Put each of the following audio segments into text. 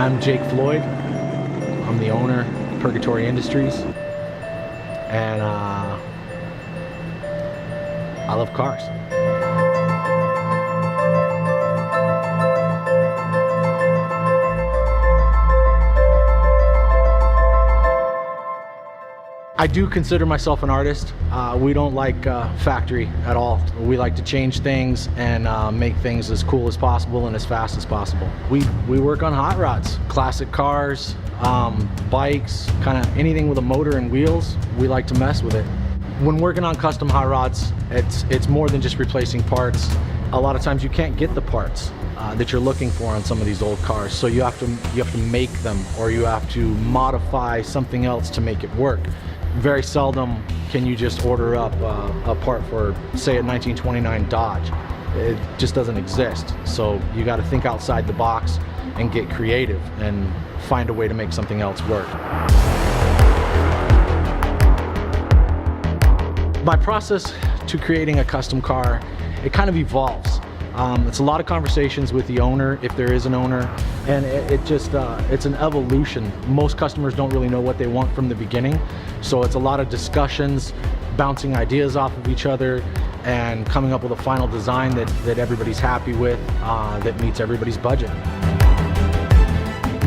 I'm Jake Floyd. I'm the owner of Purgatory Industries, and I love cars. I do consider myself an artist. We don't like factory at all. We like to change things and make things as cool as possible and as fast as possible. We work on hot rods, classic cars, bikes, kind of anything with a motor and wheels. We like to mess with it. When working on custom hot rods, it's more than just replacing parts. A lot of times you can't get the parts that you're looking for on some of these old cars, so you have to make them, or you have to modify something else to make it work. Very seldom can you just order up a part for, say, a 1929 Dodge. It just doesn't exist. So you got to think outside the box and get creative and find a way to make something else work. My process to creating a custom car, it kind of evolves. It's a lot of conversations with the owner, if there is an owner, and it's an evolution. Most customers don't really know what they want from the beginning, so it's a lot of discussions, bouncing ideas off of each other, and coming up with a final design that everybody's happy with, that meets everybody's budget.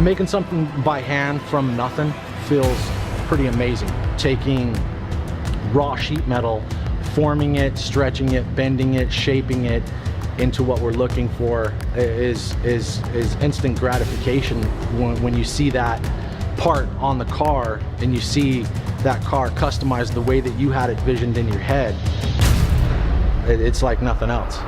Making something by hand from nothing feels pretty amazing. Taking raw sheet metal, forming it, stretching it, bending it, shaping it into what we're looking for is instant gratification when you see that part on the car and you see that car customized the way that you had it visioned in your head. It's like nothing else.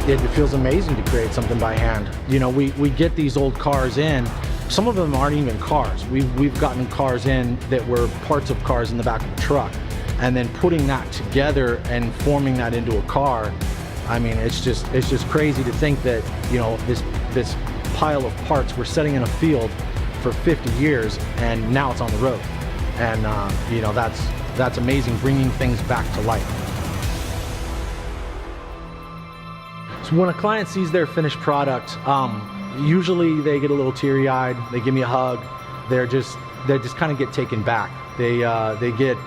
It feels amazing to create something by hand. You know, we get these old cars in. Some of them aren't even cars. We've gotten cars in that were parts of cars in the back of the truck, and then putting that together and forming that into a car. I mean, it's just crazy to think that, you know, this pile of parts we're setting in a field for 50 years and now it's on the road. And you know, that's amazing, bringing things back to life. So when a client sees their finished product, usually they get a little teary-eyed, they give me a hug, they just kind of get taken back. They get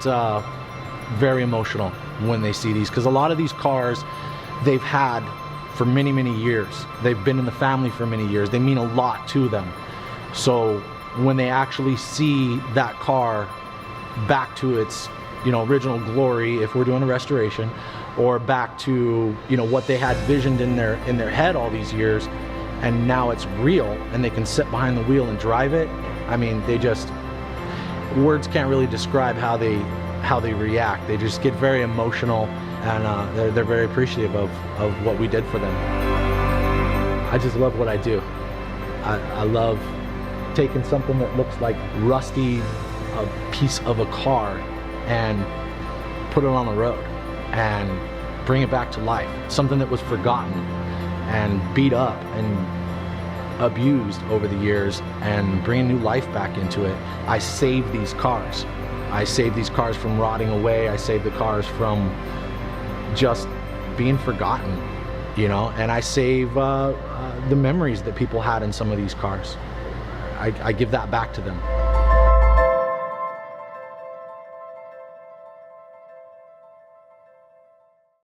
very emotional when they see these, because a lot of these cars they've had for many, many years. They've been in the family for many years. They mean a lot to them. So when they actually see that car back to its, you know, original glory, if we're doing a restoration, or back to, you know, what they had visioned in their head all these years, and now it's real and they can sit behind the wheel and drive it, I mean, words can't really describe how they react. They just get very emotional, and they're very appreciative of what we did for them. I just love what I do. I love taking something that looks like rusty, a piece of a car, and put it on the road and bring it back to life. Something that was forgotten and beat up and abused over the years, and bring new life back into it. I save these cars. I save these cars from rotting away. I save the cars from just being forgotten, you know, and I save the memories that people had in some of these cars. I give that back to them.